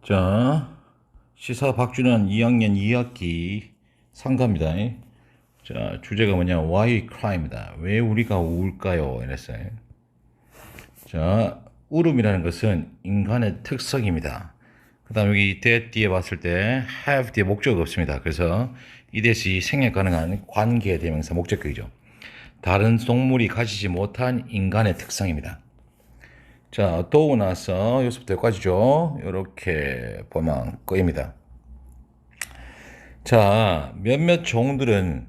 자, 시사 박준환 2학년 2학기 상가입니다. 자, 주제가 뭐냐? Why cry입니다. 왜 우리가 울까요? 이랬어요. 자, 울음이라는 것은 인간의 특성입니다. 그 다음 여기 that 뒤에 봤을 때 have 뒤에 목적이 없습니다. 그래서 이것이 생략 가능한 관계 대명사 목적격이죠. 다른 동물이 가지지 못한 인간의 특성입니다. 자, 도우 나서 여기서부터 여기까지죠. 이렇게 보면 꺼입니다. 자, 몇몇 종들은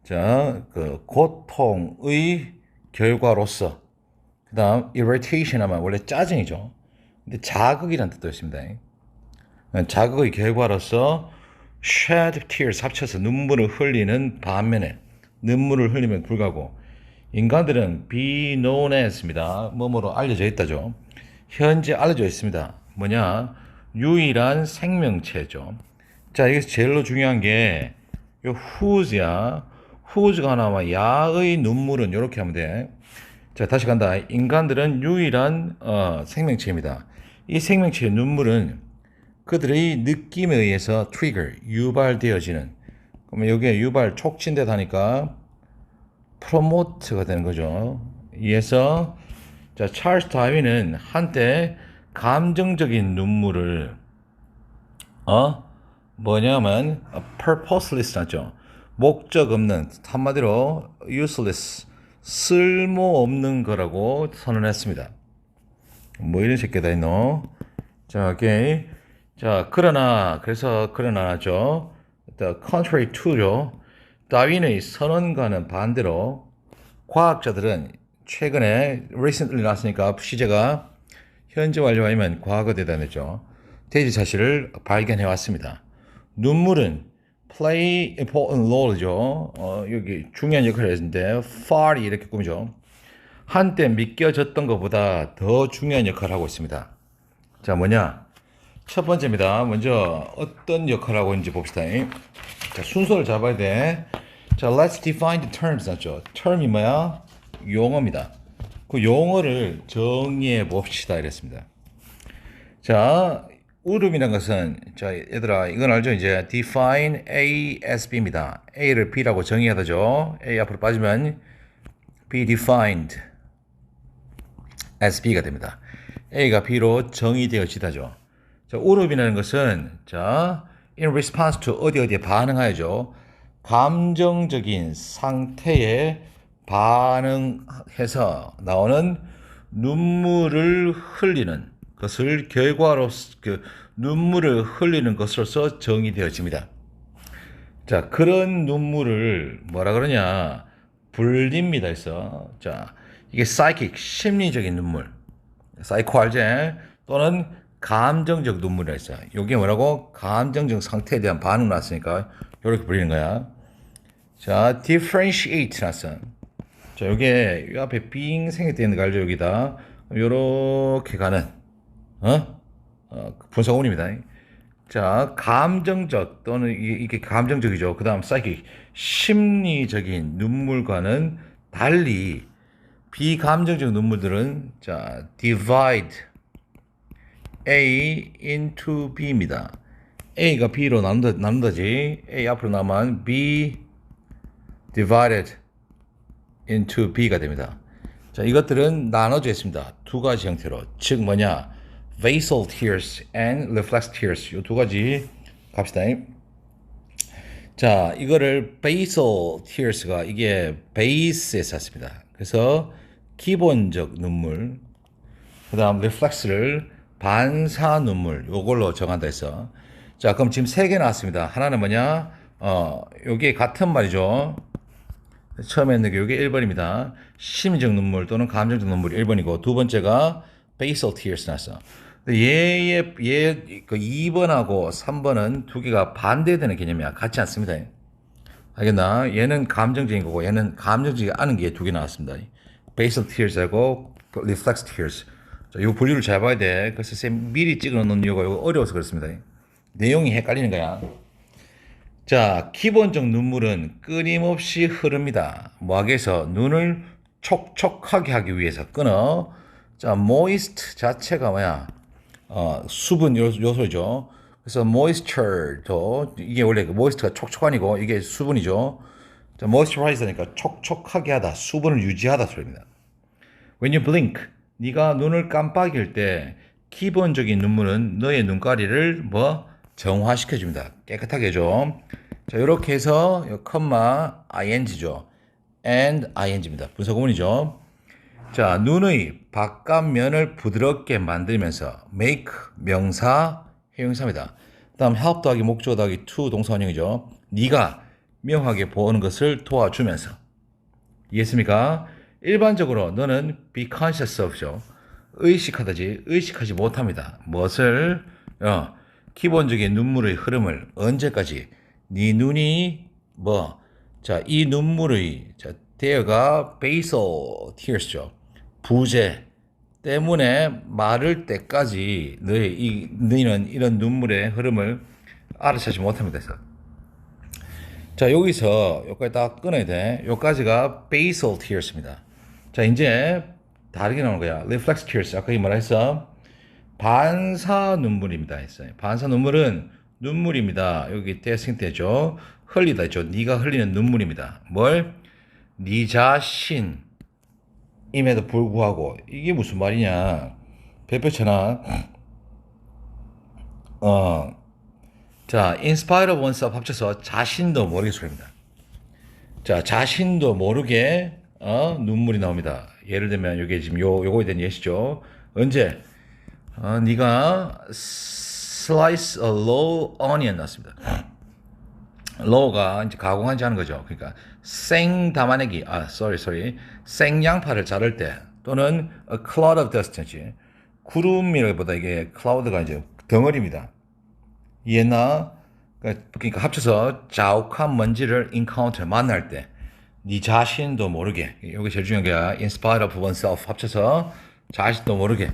자, 그 고통의 결과로서 그다음 irritation 하면 원래 짜증이죠. 근데 자극이라는 뜻도 있습니다. 자극의 결과로서 shed tears 합쳐서 눈물을 흘리는 반면에 눈물을 흘리면 불구하고 인간들은 be known as입니다. 뭐뭐로 알려져 있다죠. 현재 알려져 있습니다. 뭐냐? 유일한 생명체죠. 자, 여기서 제일로 중요한 게 요 who's야. who's가 나와 야의 눈물은 이렇게 하면 돼. 자, 다시 간다. 인간들은 유일한 생명체입니다. 이 생명체의 눈물은 그들의 느낌에 의해서 trigger, 유발되어지는. 그러면 여기에 유발 촉진되다 하니까 프로모트가 되는 거죠. 이에서 자, 찰스 다윈은 한때 감정적인 눈물을 뭐냐면 purposeless 하죠. 목적 없는, 한마디로 useless, 쓸모없는 거라고 선언했습니다. 뭐 이런 새끼다 있노. 자, 오케이. 자, 그러나죠. The contrary to죠. 다윈의 선언과는 반대로 과학자들은 최근에 recently 나왔으니까 시제가 현재 완료하면 과거 대단했죠. 대지 사실을 발견해 왔습니다. 눈물은 play important role죠. 여기 중요한 역할을 했는데 far이 이렇게 꾸미죠. 한때 믿겨졌던 것보다 더 중요한 역할을 하고 있습니다. 자, 뭐냐? 첫 번째입니다. 먼저 어떤 역할을 하고 있는지 봅시다. 자, 순서를 잡아야 돼. 자, let's define the terms 나죠. term이 뭐야? 용어입니다. 그 용어를 정의해 봅시다. 이랬습니다. 자, 울음이라는 것은 자, 얘들아 이건 알죠? 이제 define A as B입니다. A를 B라고 정의하다죠. A 앞으로 빠지면 be defined as B가 됩니다. A가 B로 정의되어지다죠. 자, 울음이라는 것은 자, in response to 어디에 반응하여죠. 감정적인 상태에 반응해서 나오는 눈물을 흘리는 것을 결과로서 눈물을 흘리는 것으로서 정의되어집니다. 자, 그런 눈물을 뭐라 그러냐? 불립니다. 해서 자, 이게 psychic 심리적인 눈물, 사이코 알지? 또는 감정적 눈물이라 했어요. 이게 뭐라고? 감정적 상태에 대한 반응 났으니까 이렇게 불리는 거야. 자, differentiate 났어. 자, 요게 이 앞에 빙 생략되는 거 알죠? 여기다 요렇게 가는 분사구문입니다. 자, 감정적 또는 이게 감정적이죠. 그 다음 psychic 심리적인 눈물과는 달리 비감정적 눈물들은 자, divide A into B입니다. A가 B로 나눈다지. A 앞으로 나면 B divided into B가 됩니다. 자, 이것들은 나눠져 있습니다. 두 가지 형태로. 즉 뭐냐? Basal tears and reflex tears. 이 두 가지 갑시다. 자, 이거를 basal tears가 이게 base에서 샀습니다. 그래서 기본적 눈물. 그 다음 reflex를 반사 눈물 요걸로 정한다 해서 자, 그럼 지금 세 개 나왔습니다. 하나는 뭐냐? 요게 같은 말이죠. 처음에 있는 게 요게 1번입니다. 심리적 눈물 또는 감정적 눈물이 1번이고 두 번째가 basal tears 나왔어. 그 2번하고 3번은 두 개가 반대되는 개념이야. 같지 않습니다. 알겠나? 얘는 감정적인 거고 얘는 감정적이지 않은 게 두 개 나왔습니다. basal tears하고 reflex tears. 자, 이 분류를 잘 봐야 돼. 그래서 쌤 미리 찍어 놓은 이유가 이거 어려워서 그렇습니다. 내용이 헷갈리는 거야. 자, 기본적 눈물은 끊임없이 흐릅니다. 뭐하기 위해서? 눈을 촉촉하게 하기 위해서 끊어. 자, moist 자체가 뭐야? 수분 요소죠. 그래서 moisture도 이게 원래 그 moist가 촉촉하니고 이게 수분이죠. 자, moisturizer니까 촉촉하게 하다, 수분을 유지하다 소리입니다. When you blink, 네가 눈을 깜빡일 때 기본적인 눈물은 너의 눈가리를 정화시켜 줍니다. 깨끗하게 해줘. 자, 이렇게 해서 컴마 ing죠. and ing입니다. 분사구문이죠. 자, 눈의 바깥면을 부드럽게 만들면서 make 명사 형용사입니다. 그다음 help 더하기 목적어 더하기 to 동사 원형이죠. 네가 명확하게 보는 것을 도와주면서. 이해했습니까? 일반적으로 너는 be conscious of죠. 의식하다지 의식하지 못합니다. 무엇을? 기본적인 눈물의 흐름을 언제까지? 네 눈이 자, 이 눈물의 대여가 basal tears죠. 부재 때문에 마를 때까지 너희는 이런 눈물의 흐름을 알아차지 못합니다. 자, 여기서 여기까지 딱 끊어야 돼. 여기까지가 basal tears입니다. 자, 이제 다르게 나오는 거야. reflex tears. 아까 이 뭐라 했어? 반사 눈물입니다. 했어요. 반사 눈물은 눈물입니다. 여기 testing 때죠. 흘리다 했죠. 네가 흘리는 눈물입니다. 뭘? 네 자신임에도 불구하고 이게 무슨 말이냐? 배표처나 자, in spite of oneself 합쳐서 자신도 모르게 소리입니다. 자, 자신도 모르게 눈물이 나옵니다. 예를 들면 이게 지금 요거에 대한 예시죠. 언제? 네가 slice a raw onion 났습니다. raw가 이제 가공하지 않은 거죠. 그러니까 생 담아내기, 생 양파를 자를 때 또는 a cloud of dust지 구름이라기보다 이게 cloud가 이제 덩어리입니다. 이해나? 그러니까 합쳐서 자욱한 먼지를 encounter 만날 때 네 자신도 모르게 이게 제일 중요한 게 in spite of oneself 합쳐서 자신도 모르게.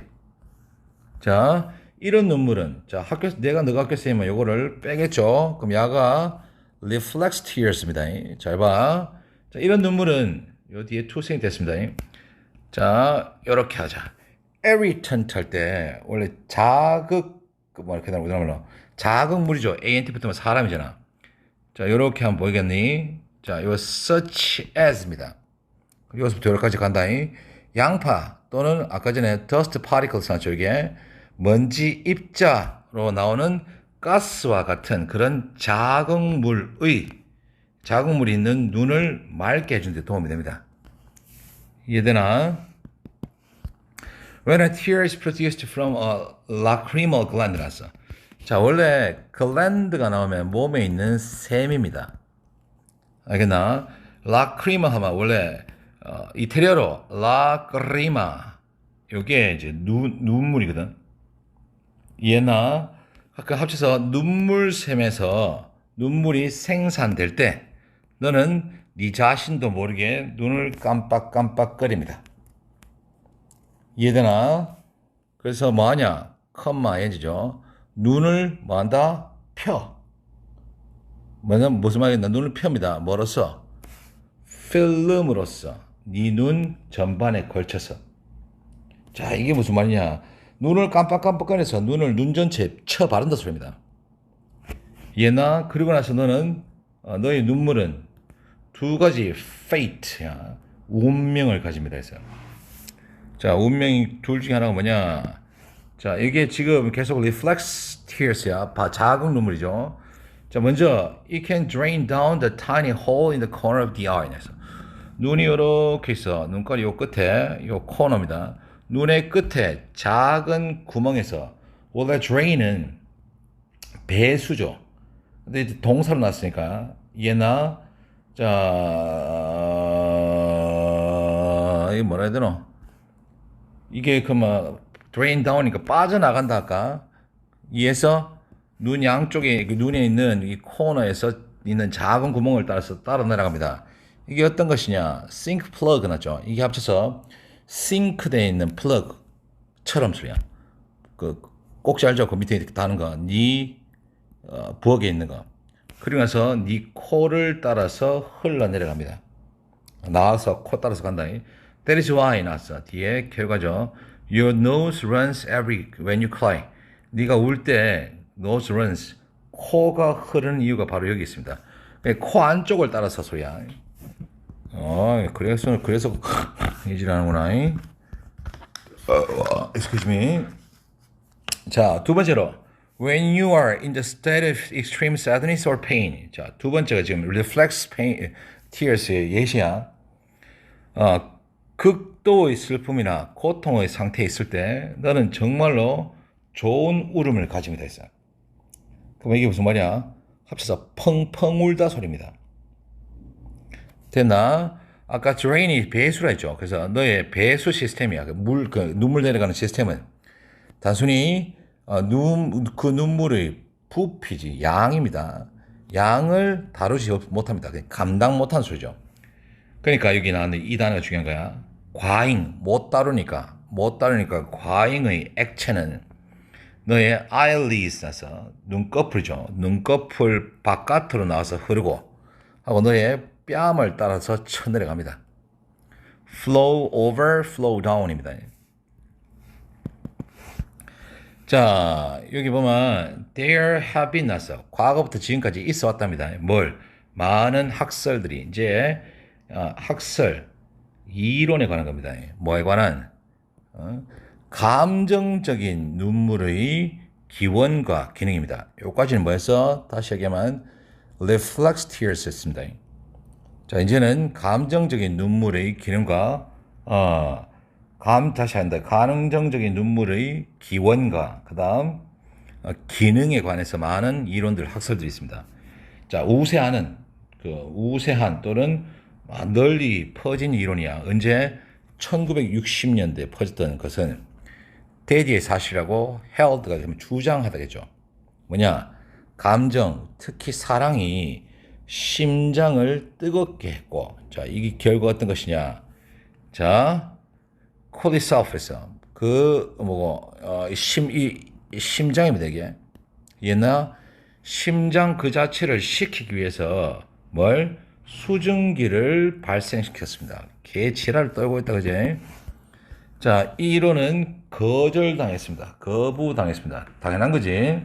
자, 이런 눈물은 자 너가 학교 쌤은 요거를 빼겠죠. 그럼 야가 reflex tears입니다. 잘 봐. 자, 이런 눈물은 요 뒤에 투생이 됐습니다. 자, 요렇게 하자. irritant 할 때 원래 자극물이죠. ANT 붙으면 사람이잖아. 자, 요렇게 한번 보이겠니? 자, 요 such as입니다. 여기서부터 여기까지 간다. 양파 또는 아까 전에 dust particles 나왔죠. 이게 먼지 입자로 나오는 가스와 같은 그런 자극물이 있는 눈을 맑게 해주는 데 도움이 됩니다. 이해되나? When a tear is produced from a lacrimal gland 나왔어. 자, 원래 글랜드가 나오면 몸에 있는 샘입니다. 알겠나? 라크리마 하면 원래 이태리어로 라크리마 요게 이제 눈물이거든. 이해나? 그 합쳐서 눈물샘에서 눈물이 생산될 때 너는 네 자신도 모르게 눈을 깜빡깜빡거립니다. 이해되나? 그래서 뭐하냐? 컴마 엔지죠. 눈을 뭐한다? 펴. 무슨 말이겠나? 눈을 펴입니다. 뭐로써? 필름으로써. 네 눈 전반에 걸쳐서. 자, 이게 무슨 말이냐? 눈을 깜빡깜빡거려서 눈 전체에 쳐 바른다 소리입니다. 얘나 그리고 나서 너는 너의 눈물은 두 가지 fate야. 운명을 가집니다. 해서. 자, 운명이 둘 중에 하나가 뭐냐? 자, 이게 지금 계속 reflex tears야. 자극 눈물이죠. 자, 먼저 it can drain down the tiny hole in the corner of the eye. 눈이 이렇게 있어. 눈깔이 요 끝에 요 코너입니다. 눈의 끝에 작은 구멍에서 원래 drain은 배수죠. 근데 이제 동사로 났으니까 얘나 자 이게 뭐라 해야 되노? 이게 그뭐 drain down이니까 빠져나간다 할까? 이에서 눈 양쪽에 눈에 있는 이 코너에서 있는 작은 구멍을 따라서 따라 내려갑니다. 이게 어떤 것이냐? 싱크 플러그 나죠. 이게 합쳐서 싱크대에 있는 플러그처럼 소리야. 그 꼭지 알죠? 그 밑에 다는 거. 네 부엌에 있는 거. 그리고 나서 네 코를 따라서 흘러내려갑니다. 나와서 코 따라서 간다. That is why 나왔어. 뒤에 결과죠. Your nose runs when you cry. 네가 울 때 nose runs 코가 흐르는 이유가 바로 여기 있습니다. 코 안쪽을 따라서 소리야. 그래서 이질하는구나. Excuse me. 자, 두 번째로 when you are in the state of extreme sadness or pain. 자, 두 번째가 지금 reflex pain tears의 예시야. 극도의 슬픔이나 고통의 상태에 있을 때 너는 정말로 좋은 울음을 가지게 돼 있어. 그럼 이게 무슨 말이야? 합쳐서 펑펑 울다 소리입니다. 됐나? 아까 drain이 배수라 했죠. 그래서 너의 배수 시스템이야. 눈물 내려가는 시스템은 단순히 그 눈물의 부피지 양입니다. 양을 다루지 못합니다. 감당 못한 소리죠. 그러니까 여기 나왔는 이 단어가 중요한 거야. 과잉, 못 다루니까 과잉의 액체는 너의 eyelids에서 눈꺼풀이죠. 눈꺼풀 바깥으로 나와서 흐르고 하고 너의 뺨을 따라서 쳐내려갑니다. flow over, flow down입니다. 자, 여기 보면 there have been 나서 과거부터 지금까지 있어 왔답니다. 뭘? 많은 학설들이 이제 학설 이론에 관한 겁니다. 뭐에 관한? 감정적인 눈물의 기원과 기능입니다. 여기까지는 뭐였어? 다시 얘기하면 reflex tears 했습니다. 자, 이제는 감정적인 눈물의 기능과 다시 한다. 감정적인 눈물의 기원과 그다음 기능에 관해서 많은 이론들, 학설들이 있습니다. 자, 우세한 또는 널리 퍼진 이론이야. 언제 1960년대에 퍼졌던 것은 대디의 사실이라고 헤럴드가 주장하다겠죠. 뭐냐? 감정, 특히 사랑이 심장을 뜨겁게 했고, 자, 이게 결과가 어떤 것이냐? 자, 콜리사우프에서 심장입니다. 이게 얘나 심장 그 자체를 식히기 위해서 뭘 수증기를 발생시켰습니다. 개 지랄을 떨고 있다 그제. 자, 이 이론은 거절당했습니다. 거부당했습니다. 당연한 거지.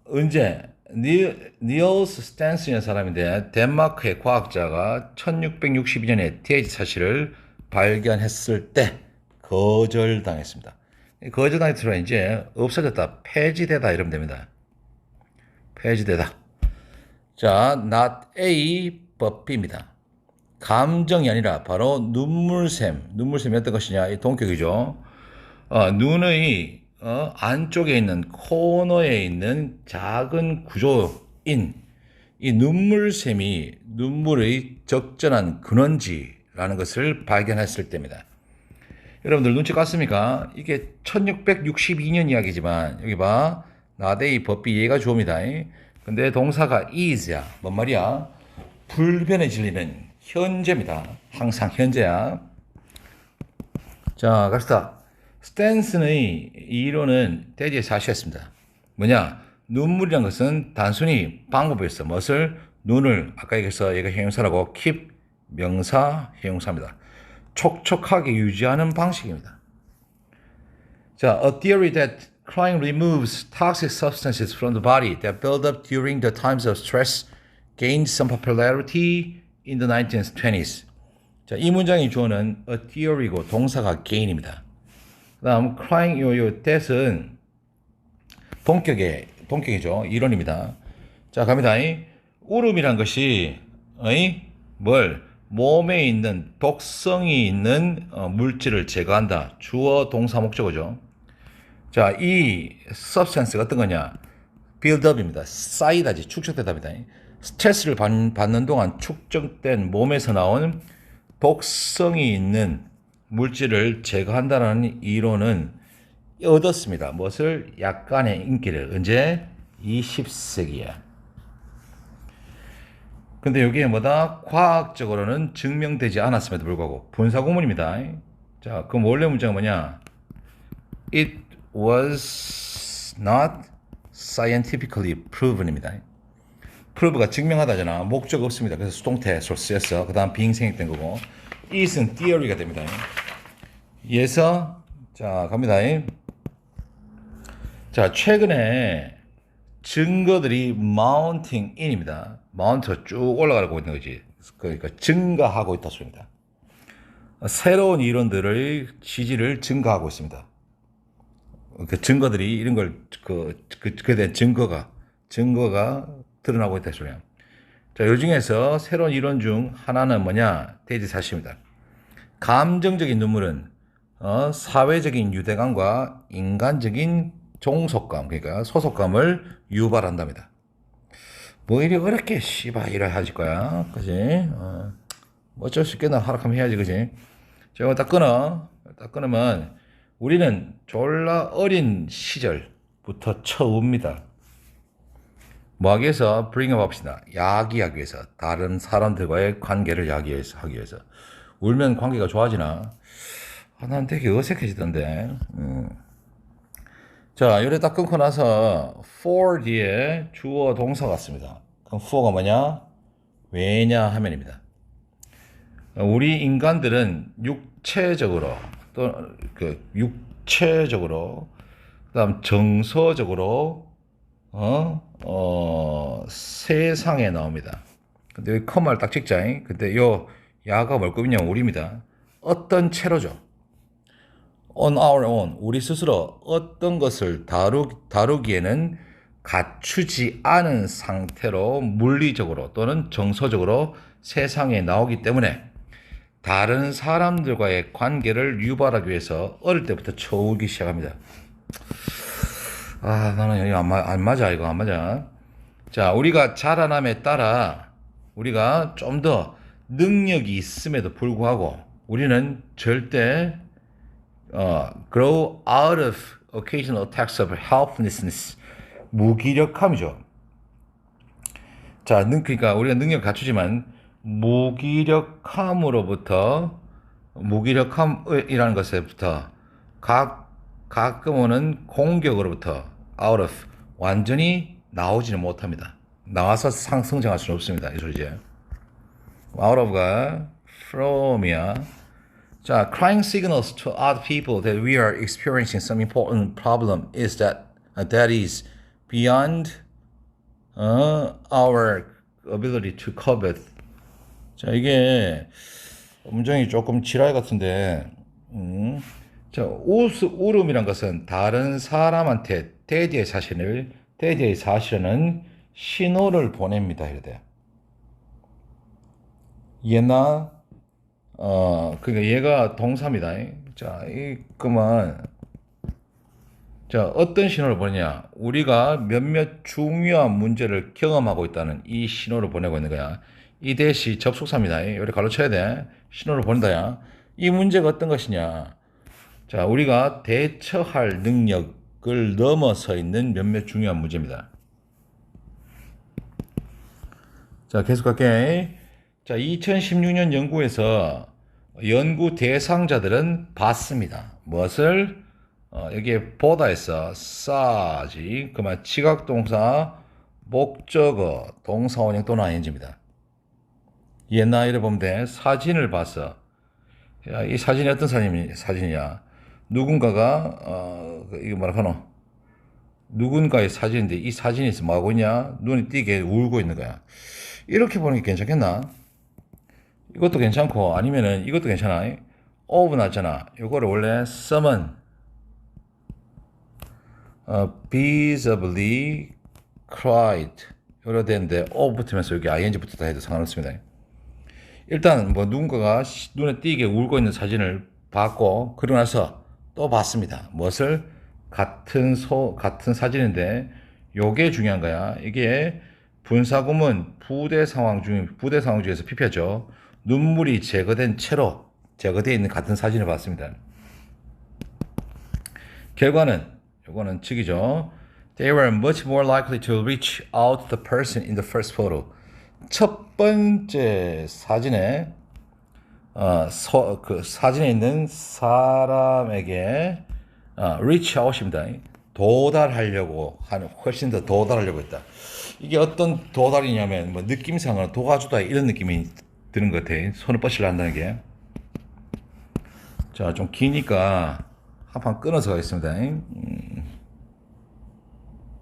언제 니얼스 스탠스라는 사람인데 덴마크의 과학자가 1662년에 TH 사실을 발견했을 때 거절당했습니다. 거절당했으면 이제 없어졌다, 폐지되다 이러면 됩니다. 폐지되다. 자, not A but B입니다. 감정이 아니라 바로 눈물샘이 어떤 것이냐? 이 동격이죠. 눈의 안쪽에 있는 코너에 있는 작은 구조인 이 눈물샘이 눈물의 적절한 근원지라는 것을 발견했을 때입니다. 여러분들 눈치 깠습니까? 이게 1662년 이야기지만 여기 봐. 나데이 법비 얘가 주어입니다. 근데 동사가 is야. 뭔 말이야? 불변의 진리는 현재입니다. 항상 현재야. 자, 갑시다. 스탠슨의 이론은 대지의 사실이었습니다. 뭐냐? 눈물이란 것은 단순히 방법이었어. 무엇을? 눈을, 아까 얘기해서 얘가 형용사라고 keep 명사 형용사입니다. 촉촉하게 유지하는 방식입니다. 자, a theory that crying removes toxic substances from the body that build up during the times of stress gained some popularity in the 1920s. 자, 이 문장의 주어는 a theory고 동사가 gain입니다. 그 다음 crying 요 that은 본격이죠. 이론입니다. 자, 갑니다. 울음이란 것이 몸에 있는 독성이 있는 물질을 제거한다. 주어, 동사, 목적어죠. 자, 이 substance가 어떤 거냐? build-up입니다. 쌓이다지, 축적되다입니다. 스트레스를 받는 동안 축적된 몸에서 나온 독성이 있는 물질을 제거한다는 이론은 얻었습니다. 무엇을? 약간의 인기를. 언제? 20세기에. 근데 여기에 뭐다? 과학적으로는 증명되지 않았음에도 불구하고 분사구문입니다. 자, 그럼 원래 문장은 뭐냐? It was not scientifically proven입니다. prove가 증명하다잖아. 목적 없습니다. 그래서 수동태로 쓰였어. 그 다음 being 생략된 거고. it은 theory가 됩니다. 얘서 자, 갑니다. 자, 최근에 증거들이 mounting in입니다. 마운트가 쭉 올라가고 있는 거지. 그러니까 증가하고 있다 소리입니다. 새로운 이론들의 지지를 증가하고 있습니다. 그 증거들이 이런 걸 그에 대한 증거가 드러나고 있다 소리야. 자, 요 중에서 새로운 이론 중 하나는 뭐냐? 대지사실입니다. 감정적인 눈물은 사회적인 유대감과 인간적인 종속감, 그러니까 소속감을 유발한답니다. 뭐 이리 어렵게 씨발 이래 하실 거야, 그지? 뭐 어쩔 수 있겠나 하락하면 해야지, 그지? 자, 이거 딱 끊어. 딱 끊으면 우리는 졸라 어린 시절부터 처웁니다. 뭐 하기 위해서? bring up 합시다. 야기하기 위해서. 다른 사람들과의 관계를 하기 위해서. 울면 관계가 좋아지나? 난 되게 어색해지던데. 자, 요래 딱 끊고 나서 for 뒤에 주어 동사 같습니다. 그럼 for가 뭐냐? 왜냐하면입니다. 우리 인간들은 육체적으로 그다음 정서적으로 세상에 나옵니다. 근데 여기 컴마를 딱 찍자. 근데 요 야가 뭘 꾸미냐면 우리입니다. 어떤 채로죠. on our own, 우리 스스로 어떤 것을 다루기에는 갖추지 않은 상태로 물리적으로 또는 정서적으로 세상에 나오기 때문에 다른 사람들과의 관계를 유발하기 위해서 어릴 때부터 쳐오기 시작합니다. 나는 여기 안 맞아. 이거 안 맞아. 자, 우리가 자라남에 따라 우리가 좀 더 능력이 있음에도 불구하고 우리는 절대 grow out of occasional attacks of helplessness, 무기력함이죠. 자, 그러니까 우리가 능력을 갖추지만 무기력함이라는 것에부터 가끔 오는 공격으로부터 out of 완전히 나오지는 못합니다. 나와서 성장할 수는 없습니다. 이 소리지. out of가 from이야. 자, crying signals to other people that we are experiencing some important problem is that is beyond our ability to cope with. 자, 이게 음정이 조금 지랄 같은데, 자, 울음이란 것은 다른 사람한테 대지의 사실은 신호를 보냅니다. 이래 돼. 얘나 그러니까 얘가 동사입니다. 자, 자, 어떤 신호를 보내냐? 우리가 몇몇 중요한 문제를 경험하고 있다는 이 신호를 보내고 있는 거야. 이 대시 접속사입니다. 이렇게 가로쳐야 돼. 신호를 보낸다야. 이 문제가 어떤 것이냐? 자, 우리가 대처할 능력을 넘어서 있는 몇몇 중요한 문제입니다. 자, 계속 갈게. 자, 2016년 연구에서 연구 대상자들은 봤습니다. 무엇을? 여기에 보다 했어. 싸지. 그만 지각동사, 목적어, 동사원형 또는 ing입니다. 옛날 이래 보면 돼. 사진을 봤어. 야, 이 사진이 어떤 사진이냐? 누군가가 이거 뭐라카노? 누군가의 사진인데 이 사진에서 뭐 하고 있냐? 눈이 띄게 울고 있는 거야. 이렇게 보는 게 괜찮겠나? 이것도 괜찮고 아니면은 이것도 괜찮아. of 나왔잖아. 요거를 원래 summon visibly cried 이렇게 되는데 of 붙으면서 여기 ing 붙었다 해도 상관없습니다. 일단 뭐 누군가가 눈에 띄게 울고 있는 사진을 봤고 그러고 나서 또 봤습니다. 무엇을? 같은 사진인데 요게 중요한 거야. 이게 분사구문 부대 상황 중에서 PP하죠. 눈물이 제거되어 있는 같은 사진을 봤습니다. 결과는 요거는 측이죠. They were much more likely to reach out to the person in the first photo. 첫 번째 사진에 그 사진에 있는 사람에게 reach out입니다. 훨씬 더 도달하려고 했다. 이게 어떤 도달이냐면 뭐 느낌상으로 도와주다 이런 느낌이 드는 것 같아. 손을 뻗치려 한다는 게. 자, 좀 기니까 한 판 끊어서 가겠습니다.